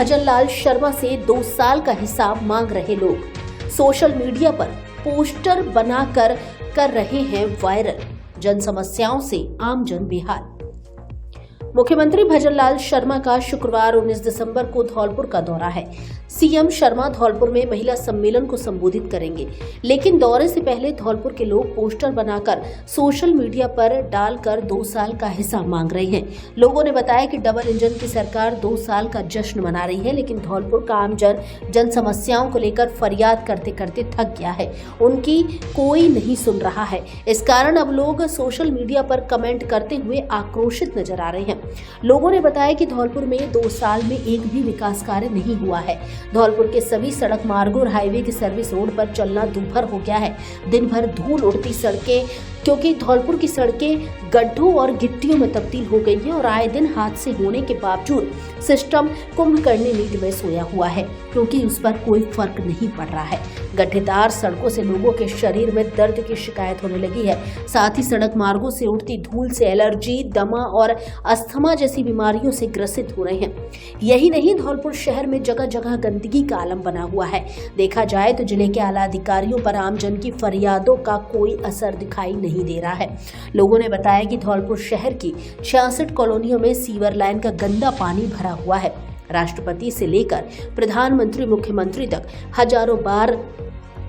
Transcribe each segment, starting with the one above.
भजनलाल शर्मा से 2 साल का हिसाब मांग रहे लोग। सोशल मीडिया पर पोस्टर बनाकर कर रहे हैं वायरल। जन समस्याओं से आमजन बेहाल। मुख्यमंत्री भजनलाल शर्मा का शुक्रवार 19 दिसंबर को धौलपुर का दौरा है। सीएम शर्मा धौलपुर में महिला सम्मेलन को संबोधित करेंगे, लेकिन दौरे से पहले धौलपुर के लोग पोस्टर बनाकर सोशल मीडिया पर डालकर 2 साल का हिसाब मांग रहे हैं। लोगों ने बताया कि डबल इंजन की सरकार 2 साल का जश्न मना रही है, लेकिन धौलपुर का आमजन जन समस्याओं को लेकर फरियाद करते करते थक गया है। उनकी कोई नहीं सुन रहा है। इस कारण अब लोग सोशल मीडिया पर कमेंट करते हुए आक्रोशित नजर आ रहे हैं। लोगों ने बताया कि धौलपुर में 2 साल में एक भी विकास कार्य नहीं हुआ है। धौलपुर के सभी सड़क मार्गों और हाईवे की सर्विस रोड पर चलना दूभर हो गया है। दिन भर धूल उड़ती सड़कें, क्योंकि धौलपुर की सड़कें गड्ढों और गिट्टियों में तब्दील हो गई है और आए दिन हादसे होने के बावजूद सिस्टम कुंभकर्णी नींद में सोया हुआ है, क्योंकि उस पर कोई फर्क नहीं पड़ रहा है। गड्ढेदार सड़कों से लोगों के शरीर में दर्द की शिकायत होने लगी है। साथ ही सड़क मार्गों से उठती धूल से एलर्जी, दमा और अस्थमा जैसी बीमारियों से ग्रसित हो रहे हैं। यही नहीं, धौलपुर शहर में जगह जगह गंदगी का आलम बना हुआ है। देखा जाए तो जिले के आला अधिकारियों पर आमजन की फरियादों का कोई असर दिखाई नहीं दे रहा है। लोगों ने बताया कि धौलपुर शहर की 66 कॉलोनियों में सीवर लाइन का गंदा पानी भरा हुआ है। राष्ट्रपति से लेकर प्रधानमंत्री, मुख्यमंत्री तक हजारों बार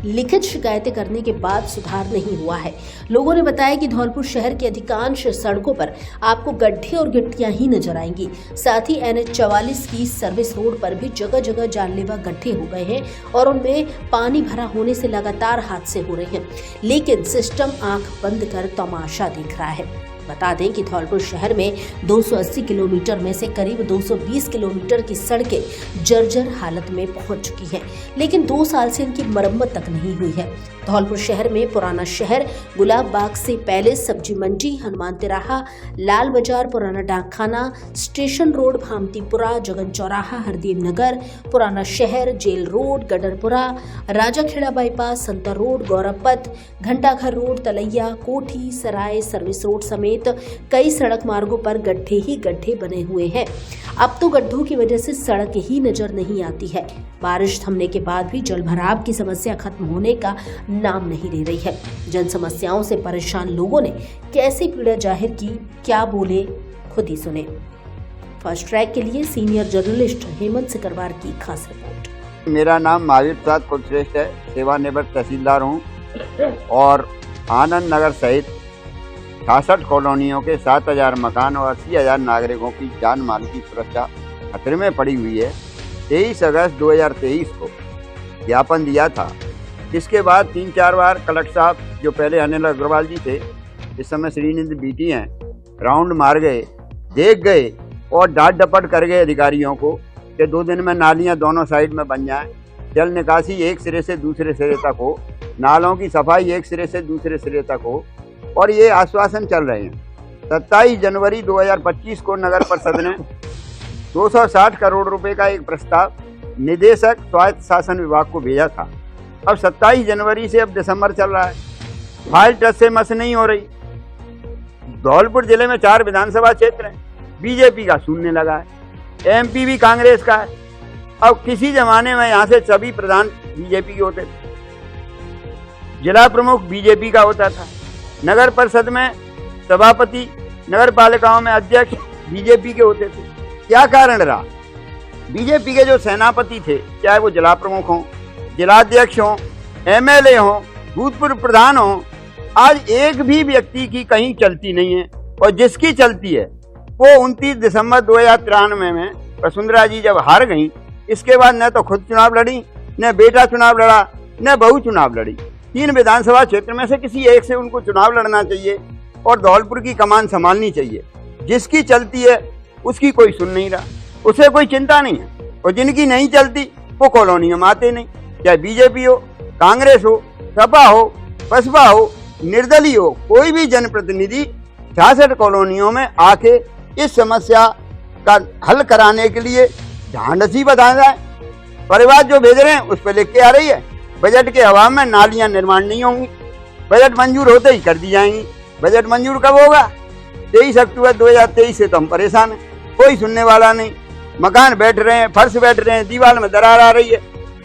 लिखित शिकायतें करने के बाद सुधार नहीं हुआ है। लोगों ने बताया कि धौलपुर शहर की अधिकांश सड़कों पर आपको गड्ढे और गिट्टियां ही नजर आएंगी। साथ ही NH 44 की सर्विस रोड पर भी जगह जगह जानलेवा गड्ढे हो गए हैं और उनमें पानी भरा होने से लगातार हादसे हो रहे हैं, लेकिन सिस्टम आंख बंद कर तमाशा देख रहा है। बता दें कि धौलपुर शहर में 280 किलोमीटर में से करीब 220 किलोमीटर की सड़कें जर्जर हालत में पहुंच चुकी हैं, लेकिन 2 साल से इनकी मरम्मत तक नहीं हुई है। धौलपुर शहर में पुराना शहर, गुलाब बाग से पैलेस, सब्जी मंडी, हनुमान तिराहा, लाल बाजार, पुराना डाकखाना, स्टेशन रोड, भामतीपुरा, जगन चौराहा, हरदेव नगर, पुराना शहर, jail road, Gadarpura, Rajakhera bypass, Santar road, Gaurav Path, Ghantaghar road, तलैया, कोठी, सराय, सर्विस रोड समेत कई सड़क मार्गों पर गड्ढे ही गड्ढे बने हुए हैं। अब तो गड्ढों की वजह से सड़क ही नजर नहीं आती है। बारिश थमने के बाद भी जल भराव की समस्या खत्म होने का नाम नहीं ले रही है। जन समस्याओं से परेशान लोगों ने कैसे पीड़ा जाहिर की, क्या बोले, खुद ही सुने। फर्स्ट ट्रैक के लिए सीनियर जर्नलिस्ट हेमंत सिकरवार की खास रिपोर्ट। मेरा नाम महावीर प्रसाद कुलश्रेष्ठ है, सेवानिवृत्त तहसीलदार हूँ और आनंद नगर सहित 66 कॉलोनियों के 7000 मकान और 80,000 नागरिकों की जान माल की सुरक्षा खतरे में पड़ी हुई है। 23 अगस्त 2023 को ज्ञापन दिया था। इसके बाद 3-4 बार कलेक्टर साहब, जो पहले अनिल अग्रवाल जी थे, इस समय श्रीनिधि बीटी हैं, राउंड मार गए, देख गए और डांट डपट कर गए अधिकारियों को कि 2 दिन में नालियां दोनों साइड में बन जाएं, जल निकासी एक सिरे से दूसरे सिरे तक हो, नालों की सफाई एक सिरे से दूसरे सिरे तक हो, और ये आश्वासन चल रहे हैं। 27 जनवरी 2025 को नगर परिषद ने 260 करोड़ रुपए का एक प्रस्ताव निदेशक स्वायत्त शासन विभाग को भेजा था। अब 27 जनवरी से अब दिसंबर चल रहा है, फाइल टच से मस नहीं हो रही। धौलपुर जिले में 4 विधानसभा क्षेत्र हैं, बीजेपी का शून्य लगा है, MP भी कांग्रेस का है। अब किसी जमाने में यहाँ से सभी प्रधान बीजेपी के होते थे, जिला प्रमुख बीजेपी का होता था, नगर परिषद में सभापति, नगर पालिकाओं में अध्यक्ष बीजेपी के होते थे। क्या कारण रहा? बीजेपी के जो सेनापति थे, चाहे वो जिला प्रमुख हों, जिलाध्यक्ष हों, MLA हों, भूतपूर्व प्रधान हों, आज एक भी व्यक्ति की कहीं चलती नहीं है। और जिसकी चलती है वो 29 दिसंबर 2093 में वसुंधरा जी जब हार गई, इसके बाद न तो खुद चुनाव लड़ी, न बेटा चुनाव लड़ा, न बहू चुनाव लड़ी। 3 विधानसभा क्षेत्र में से किसी एक से उनको चुनाव लड़ना चाहिए और धौलपुर की कमान संभालनी चाहिए। जिसकी चलती है उसकी कोई सुन नहीं रहा, उसे कोई चिंता नहीं है। और जिनकी नहीं चलती वो कॉलोनियों में आते नहीं, चाहे बीजेपी हो, कांग्रेस हो, सपा हो, बसपा हो, निर्दलीय हो, कोई भी जनप्रतिनिधि 66 कॉलोनियों में आके इस समस्या का हल कराने के लिए ढांढसी बता जाए। परिवार जो भेज रहे हैं उस पर लिख के आ रही है, बजट के अभाव में नालियां निर्माण नहीं होंगी, बजट मंजूर होते ही कर दी जाएंगी। बजट मंजूर कब होगा? 23 अक्टूबर 2023 से तो हम परेशान हैं, कोई सुनने वाला नहीं। मकान बैठ रहे हैं, फर्श बैठ रहे हैं, दीवार में दरार आ रही है,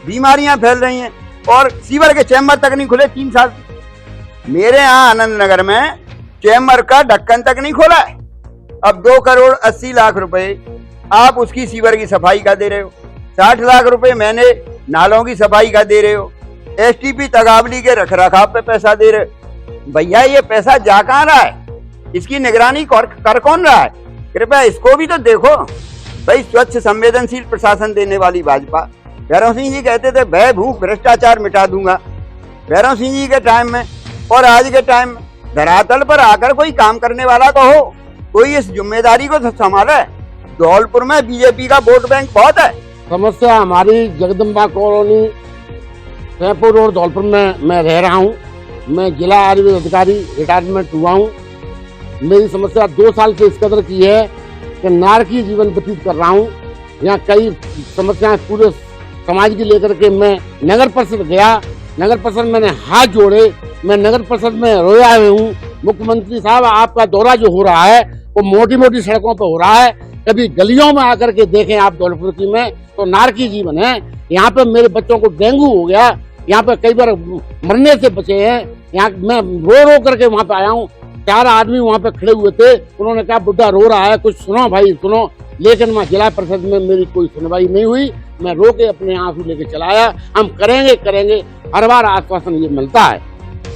बीमारियां फैल रही हैं और सीवर के चैम्बर तक नहीं खुले 3 साल से। मेरे यहाँ आनंद नगर में चैम्बर का ढक्कन तक नहीं खोला है। अब 2 करोड़ 80 लाख रुपए आप उसकी सीवर की सफाई का दे रहे हो, 60 लाख रुपए मैंने नालों की सफाई का दे रहे हो, एसटीपी तगावली के रखरखाव पे पैसा दे रहे हो। भैया ये पैसा जा कहाँ रहा है? इसकी निगरानी कर कौन रहा है? कृपया इसको भी तो देखो भाई। स्वच्छ संवेदनशील प्रशासन देने वाली भाजपा। भैरव सिंह जी कहते थे भय भूख भ्रष्टाचार मिटा दूंगा, भैरव सिंह जी के टाइम में और आज के टाइम में धरातल पर आकर कोई काम करने वाला तो हो, कोई इस जिम्मेदारी को संभाले। धौलपुर में बीजेपी का वोट बैंक बहुत है। समस्या हमारी जगदम्बा कॉलोनी, सैदपुर रोड, धौलपुर में मैं रह रहा हूँ। मैं जिला आयुर्वेद अधिकारी रिटायरमेंट हुआ हूँ। मेरी समस्या 2 साल से इस कदर की है कि नारकीय जीवन व्यतीत कर रहा हूँ। यहाँ कई समस्याएं पूरे समाज की लेकर के मैं नगर परिषद गया। नगर परिषद मैंने हाथ जोड़े, मैं नगर परिषद में रोया हुए हूँ। मुख्यमंत्री साहब, आपका दौरा जो हो रहा है वो मोटी मोटी सड़कों पर हो रहा है, कभी गलियों में आकर के देखें आप धौलपुर की में, तो नारकीय जीवन है। यहाँ पे मेरे बच्चों को डेंगू हो गया, यहाँ पे कई बार मरने से बचे हैं। यहाँ मैं रो रो करके वहाँ पे आया हूँ। 4 आदमी वहाँ पे खड़े हुए थे, उन्होंने कहा बुड्ढा रो रहा है, कुछ सुनो भाई सुनो। लेकिन मैं जिला परिषद में मेरी कोई सुनवाई नहीं हुई। मैं रो के अपने आंसू लेके चला आया। हम करेंगे, हर बार आश्वासन ये मिलता है।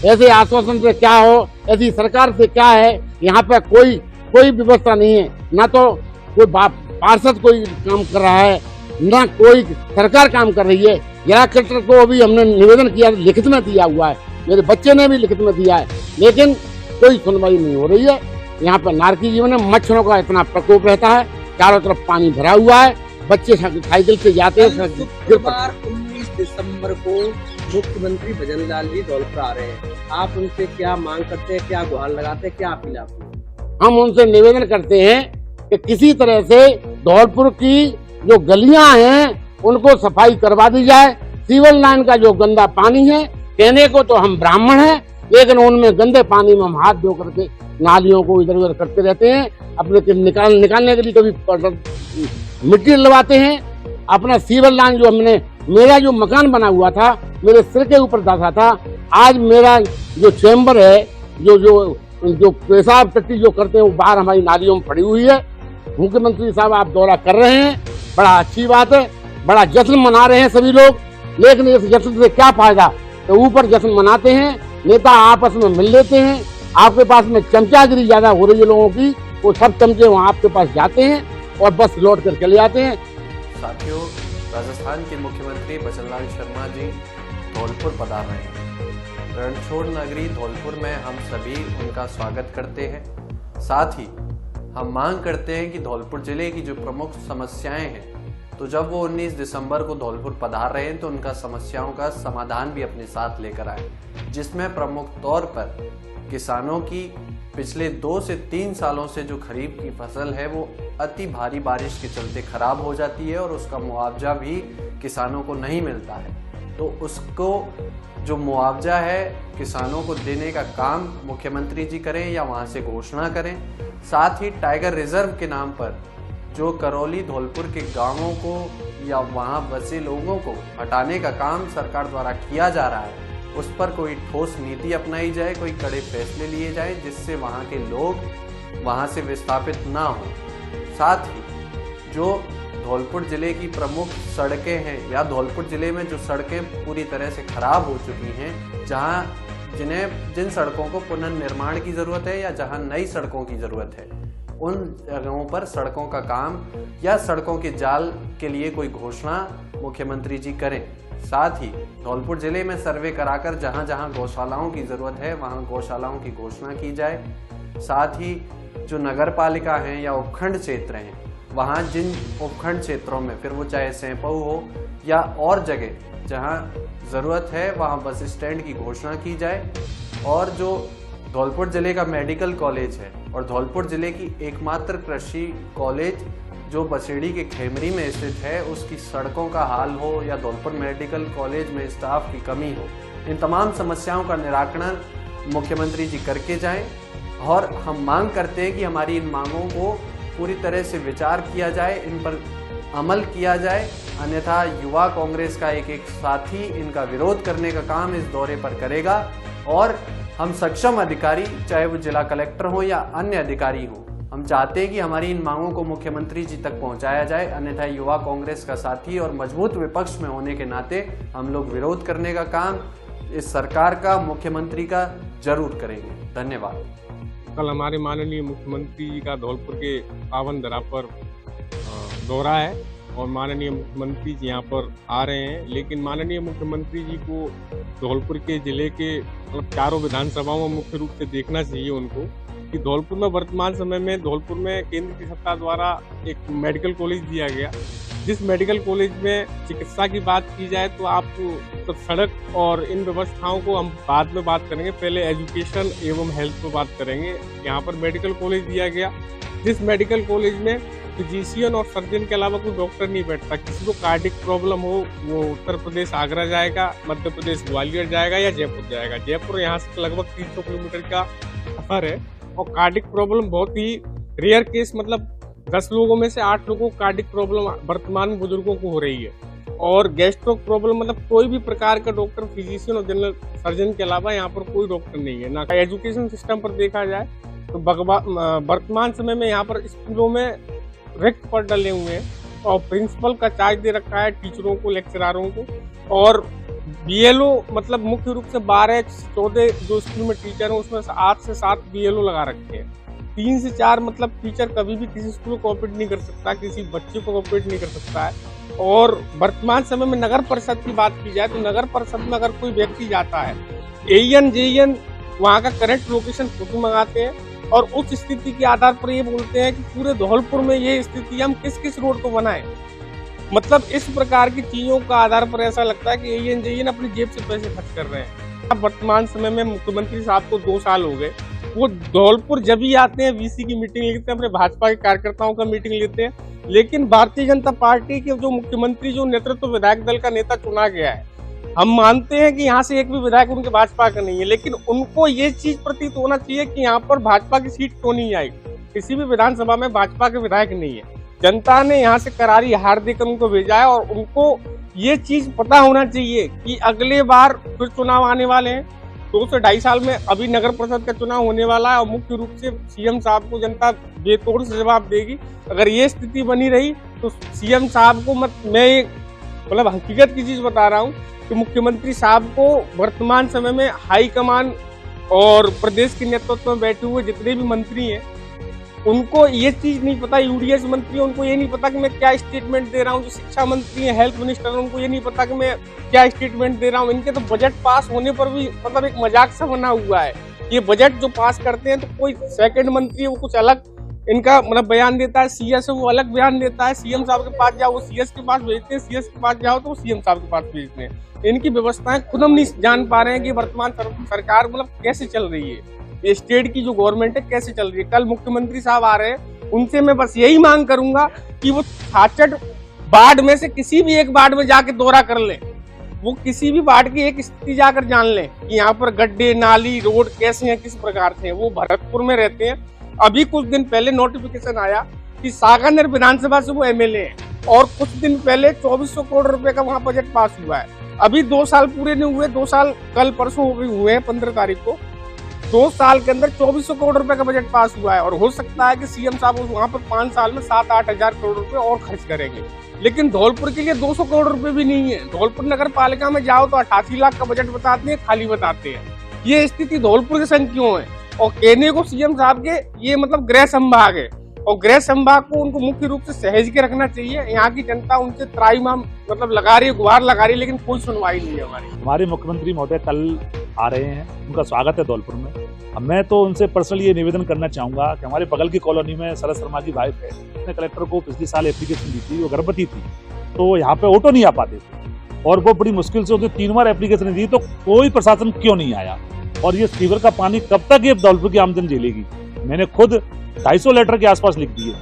ऐसे आश्वासन से क्या हो, ऐसी सरकार से क्या है। यहाँ पे कोई व्यवस्था नहीं है, ना तो कोई पार्षद कोई काम कर रहा है, ना कोई सरकार काम कर रही है। जिला कलेक्टर को अभी हमने निवेदन किया, लिखित में दिया हुआ है, मेरे बच्चे ने भी लिखित में दिया है, लेकिन कोई सुनवाई नहीं हो रही है। यहाँ पर नारकीय जीवन में मच्छरों का इतना प्रकोप रहता है, चारों तरफ पानी भरा हुआ है, बच्चे साइकिल से जाते हैं। 19 दिसंबर को मुख्यमंत्री भजन लाल जी धौलपुर आ रहे हैं, आप उनसे क्या मांग करते हैं, क्या गुहार लगाते हैं, क्या अपील आपकी? हम उनसे निवेदन करते हैं कि किसी तरह से धौलपुर की जो गलियां हैं उनको सफाई करवा दी जाए। सीवर लाइन का जो गंदा पानी है, कहने को तो हम ब्राह्मण हैं, लेकिन उनमें गंदे पानी में हम हाथ धो करके नालियों को इधर उधर करते रहते हैं। अपने निकालने के लिए कभी मिट्टी डलवाते हैं। अपना सीवर लाइन जो मेरा जो मकान बना हुआ था, मेरे सिर के ऊपर दासा था। आज मेरा जो चैम्बर है, जो पेशाब टट्टी जो करते हैं, वो बाहर हमारी नालियों में पड़ी हुई है। मुख्यमंत्री साहब आप दौरा कर रहे हैं, बड़ा अच्छी बात है, बड़ा जश्न मना रहे हैं सभी लोग, लेकिन इस जश्न से क्या फायदा? तो ऊपर जश्न मनाते हैं, नेता आपस में मिल लेते हैं, आपके पास में चमचागिरी ज्यादा हो रही है लोगों की, वो सब चमचे वहाँ आपके पास जाते हैं और बस लौट कर चले जाते हैं। साथियों, राजस्थान के मुख्यमंत्री भजनलाल शर्मा जी धौलपुर पधार रहे हैं। रणछोड़ नगरी धौलपुर में हम सभी उनका स्वागत करते हैं। साथ ही हम मांग करते हैं कि धौलपुर जिले की जो प्रमुख समस्याएं हैं, तो जब वो 19 दिसंबर को धौलपुर पधार रहे हैं तो उनका समस्याओं का समाधान भी अपने साथ लेकर आए, जिसमें प्रमुख तौर पर किसानों की पिछले 2 से 3 सालों से जो खरीफ की फसल है वो अति भारी बारिश के चलते खराब हो जाती है और उसका मुआवजा भी किसानों को नहीं मिलता है। तो उसको जो मुआवजा है किसानों को देने का काम मुख्यमंत्री जी करें या वहाँ से घोषणा करें। साथ ही टाइगर रिजर्व के नाम पर जो करौली धौलपुर के गांवों को या वहाँ बसे लोगों को हटाने का काम सरकार द्वारा किया जा रहा है, उस पर कोई ठोस नीति अपनाई जाए, कोई कड़े फैसले लिए जाए, जिससे वहाँ के लोग वहाँ से विस्थापित ना हो। साथ ही जो धौलपुर जिले की प्रमुख सड़कें हैं या धौलपुर जिले में जो सड़कें पूरी तरह से खराब हो चुकी हैं, जिन सड़कों को पुनर्निर्माण की ज़रूरत है या जहाँ नई सड़कों की ज़रूरत है, उन जगहों पर सड़कों का काम या सड़कों के जाल के लिए कोई घोषणा मुख्यमंत्री जी करें। साथ ही धौलपुर जिले में सर्वे कराकर जहां जहां गौशालाओं की ज़रूरत है वहां गौशालाओं की घोषणा की जाए। साथ ही जो नगर पालिका हैं या उपखंड क्षेत्र हैं, वहां जिन उपखंड क्षेत्रों में फिर वो चाहे सैंपऊ हो या और जगह जहां ज़रूरत है वहां बस स्टैंड की घोषणा की जाए। और जो धौलपुर जिले का मेडिकल कॉलेज है और धौलपुर जिले की एकमात्र कृषि कॉलेज जो बसेड़ी के खेमरी में स्थित है, उसकी सड़कों का हाल हो या धौलपुर मेडिकल कॉलेज में स्टाफ की कमी हो, इन तमाम समस्याओं का निराकरण मुख्यमंत्री जी करके जाएं। और हम मांग करते हैं कि हमारी इन मांगों को पूरी तरह से विचार किया जाए, इन पर अमल किया जाए, अन्यथा युवा कांग्रेस का एक साथी इनका विरोध करने का काम इस दौरे पर करेगा और हम सक्षम अधिकारी, चाहे वो जिला कलेक्टर हो या अन्य अधिकारी हो, हम चाहते हैं कि हमारी इन मांगों को मुख्यमंत्री जी तक पहुंचाया जाए, अन्यथा युवा कांग्रेस का साथी और मजबूत विपक्ष में होने के नाते हम लोग विरोध करने का काम इस सरकार का, मुख्यमंत्री का जरूर करेंगे। धन्यवाद। कल हमारे माननीय मुख्यमंत्री जी का धौलपुर के पावन धरा पर दौरा है और माननीय मुख्यमंत्री जी यहाँ पर आ रहे हैं, लेकिन माननीय मुख्यमंत्री जी को धौलपुर के जिले के मतलब चारों विधानसभाओं में मुख्य रूप से देखना चाहिए उनको कि धौलपुर में वर्तमान समय में धौलपुर में केंद्र की सत्ता द्वारा एक मेडिकल कॉलेज दिया गया। जिस मेडिकल कॉलेज में चिकित्सा की बात की जाए तो आप तो सड़क और इन व्यवस्थाओं को हम बाद में बात करेंगे, पहले एजुकेशन एवं हेल्थ पर बात करेंगे। यहाँ पर मेडिकल कॉलेज दिया गया, जिस मेडिकल कॉलेज में फिजिशियन और सर्जन के अलावा कोई डॉक्टर नहीं बैठता। किसी को कार्डिक प्रॉब्लम हो वो उत्तर प्रदेश आगरा जाएगा, मध्य प्रदेश ग्वालियर जाएगा या जयपुर जाएगा। जयपुर यहाँ से लगभग 300 किलोमीटर का सफर है और कार्डिक प्रॉब्लम बहुत ही रेयर केस, मतलब 10 लोगों में से 8 लोगों को कार्डिक प्रॉब्लम वर्तमान में बुजुर्गों को हो रही है। और गैस्ट्रो प्रॉब्लम मतलब कोई भी प्रकार का डॉक्टर, फिजिशियन और जनरल सर्जन के अलावा यहाँ पर कोई डॉक्टर नहीं है ना। एजुकेशन सिस्टम पर देखा जाए तो वर्तमान समय में यहाँ पर स्कूलों में रिक्त पद डले हुए हैं और प्रिंसिपल का चार्ज दे रखा है टीचरों को, लेक्चरारों को। और बीएलओ मतलब मुख्य रूप से 12-14 जो स्कूल में टीचर हैं उसमें 8 से 7 बीएलओ लगा रखे हैं। 3 से 4 मतलब टीचर कभी भी किसी स्कूल को ऑपरेट नहीं कर सकता, किसी बच्चे को ऑपरेट नहीं कर सकता है। और वर्तमान समय में नगर परिषद की बात की जाए तो नगर परिषद में अगर कोई व्यक्ति जाता है, एईएन जेईएन वहाँ का करेक्ट लोकेशन फोटो मंगाते हैं और उस स्थिति के आधार पर ये बोलते हैं कि पूरे धौलपुर में ये स्थिति हम किस किस रोड को बनाएं। मतलब इस प्रकार की चीजों का आधार पर ऐसा लगता है कि एईएन जेईएन अपनी जेब से पैसे खर्च कर रहे हैं। अब वर्तमान समय में मुख्यमंत्री साहब को 2 साल हो गए, वो धौलपुर जब भी आते हैं वीसी की मीटिंग लेते हैं, अपने भाजपा के कार्यकर्ताओं का मीटिंग लेते हैं, लेकिन भारतीय जनता पार्टी के जो मुख्यमंत्री जो नेतृत्व विधायक दल का नेता चुना गया है, हम मानते हैं कि यहाँ से एक भी विधायक उनके भाजपा का नहीं है, लेकिन उनको ये चीज प्रतीत होना चाहिए कि यहाँ पर भाजपा की सीट क्यों नहीं आई। किसी भी विधानसभा में भाजपा के विधायक नहीं है, जनता ने यहाँ से करारी हार देकर उनको भेजा है और उनको ये चीज पता होना चाहिए कि अगले बार फिर चुनाव आने वाले हैं। 2 से 2.5 साल में अभी नगर परिषद का चुनाव होने वाला है और मुख्य रूप से सीएम साहब को जनता बेतोड़ से जवाब देगी। अगर ये स्थिति बनी रही तो सीएम साहब को मैं मतलब हकीकत की चीज बता रहा हूँ कि मुख्यमंत्री साहब को वर्तमान समय में हाईकमान और प्रदेश के नेतृत्व में बैठे हुए जितने भी मंत्री हैं उनको ये चीज नहीं पता, यूडीएस मंत्री है उनको ये नहीं पता कि मैं क्या स्टेटमेंट दे रहा हूँ। जो शिक्षा मंत्री है, हेल्थ मिनिस्टर है, उनको ये नहीं पता कि मैं क्या स्टेटमेंट दे रहा हूँ। इनके तो बजट पास होने पर भी मतलब एक मजाक सा बना हुआ है। ये बजट जो पास करते हैं तो कोई सेकंड मंत्री है वो कुछ अलग इनका मतलब बयान देता है, सीएस है वो अलग बयान देता है, सीएम साहब के पास जाओ वो सीएस के पास भेजते हैं, सीएस के पास जाओ तो वो सीएम साहब के पास भेजते हैं। इनकी व्यवस्थाएं खुद हम नहीं जान पा रहे हैं कि वर्तमान सरकार मतलब कैसे चल रही है, ये स्टेट की जो गवर्नमेंट है कैसे चल रही है। कल मुख्यमंत्री साहब आ रहे हैं, उनसे मैं बस यही मांग करूंगा कि वो 66 वार्ड में से किसी भी एक वार्ड में जाके दौरा कर ले, वो किसी भी वार्ड की एक स्थिति जाकर जान ले कि यहाँ पर गड्ढे, नाली, रोड कैसे हैं, किस प्रकार से हैं। वो भरतपुर में रहते हैं। अभी कुछ दिन पहले नोटिफिकेशन आया कि सागानेर विधानसभा से वो एमएलए हैं और कुछ दिन पहले 2400 करोड़ रुपए का वहाँ बजट पास हुआ है। अभी 2 साल पूरे नहीं हुए, 2 साल कल परसों हुए हैं 15 तारीख को। 2 साल के अंदर 2400 करोड़ रुपए का बजट पास हुआ है और हो सकता है कि सीएम साहब वहाँ पर 5 साल में 7-8 हजार करोड़ रुपए और खर्च करेंगे। लेकिन धौलपुर के लिए 200 करोड़ रुपए भी नहीं है। धौलपुर नगर पालिका में जाओ तो 88 लाख का बजट बताते हैं, खाली बताते हैं। ये स्थिति धौलपुर के संग क्यों है? और कहने को सीएम साहब के ये मतलब गृह संभाग है और गृह संभाग को उनको मुख्य रूप से सहेज के रखना चाहिए। यहाँ की जनता उनसे त्राहिमाम मतलब लगा रही है, गुहार लगा रही है, लेकिन कोई सुनवाई नहीं है हमारे मुख्यमंत्री महोदय कल आ रहे हैं, उनका स्वागत है धौलपुर में। अब मैं तो उनसे पर्सनली ये निवेदन करना चाहूँगा कि हमारे बगल की कॉलोनी में शरद शर्मा की वाइफ है, उसने कलेक्टर को पिछले साल एप्लीकेशन दी थी, वो गर्भवती थी, तो यहाँ पे ऑटो नहीं आ पाते थे और वो बड़ी मुश्किल से उसने 3 बार एप्लीकेशन दी, तो कोई प्रशासन क्यों नहीं आया। और ये सीवर का पानी कब तक ये धौलपुर की आमजन झेलेगी। मैंने खुद 250 लेटर के आसपास लिख दिए,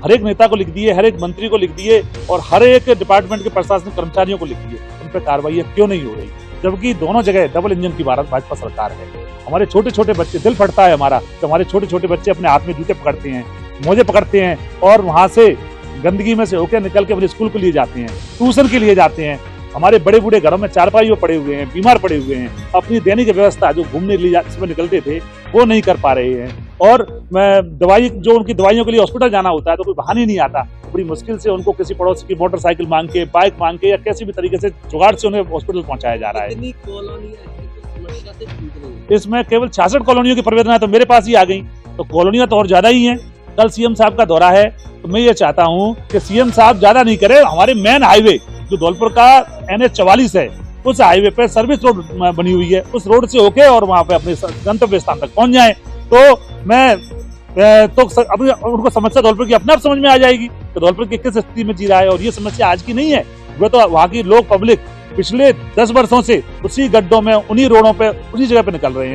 हर एक नेता को लिख दिए, हर एक मंत्री को लिख दिए और हर एक डिपार्टमेंट के प्रशासनिक कर्मचारियों को लिख दिए। उन पर कार्रवाई क्यों नहीं हो रही, जबकि दोनों जगह डबल इंजन की भारत भाजपा सरकार है। हमारे छोटे छोटे बच्चे, दिल फटता है हमारा, तो हमारे छोटे छोटे बच्चे अपने हाथ में जूते पकड़ते हैं, मोजे पकड़ते हैं और वहां से गंदगी में से होकर निकल के अपने स्कूल के लिए जाते हैं, ट्यूशन के लिए जाते हैं। हमारे बड़े बूढ़े घरों में चारपाई पड़े हुए हैं, बीमार पड़े हुए हैं, अपनी दैनिक व्यवस्था जो घूमने के लिए सुबह निकलते थे वो नहीं कर पा रहे हैं। और दवाई जो उनकी दवाइयों के लिए हॉस्पिटल जाना होता है तो कोई बहाने नहीं आता, बड़ी मुश्किल से उनको किसी पड़ोस की मोटरसाइकिल मांग के, बाइक मांग के या किसी भी तरीके से जुगाड़ से उन्हें हॉस्पिटल पहुंचाया जा रहा है। कितनी कॉलोनियां हैं जो समस्या से जूझ रही हैं? इसमें केवल 66 कॉलोनियों की प्रवेदनाएं तो मेरे पास ही आ गई, तो कॉलोनियां तो और ज्यादा ही हैं। कल सीएम साहब का दौरा है तो मैं ये चाहता हूं कि सीएम साहब ज्यादा नहीं करे, हमारे मेन हाईवे जो धौलपुर का NH 44 है उस हाईवे पे सर्विस रोड बनी हुई है, उस रोड से होके और वहां पे अपने गंतव्य स्थान तक पहुंच जाए तो मैं तो अपनी उनको समस्या धौलपुर की अपने आप समझ में आ जाएगी कि धौलपुर की किस स्थिति में जी रहा है। और ये समस्या आज की नहीं है, वो तो वहाँ की लोग पब्लिक पिछले 10 वर्षों से उसी गड्ढों में, उन्हीं रोडों पे, उसी जगह पे निकल रहे हैं।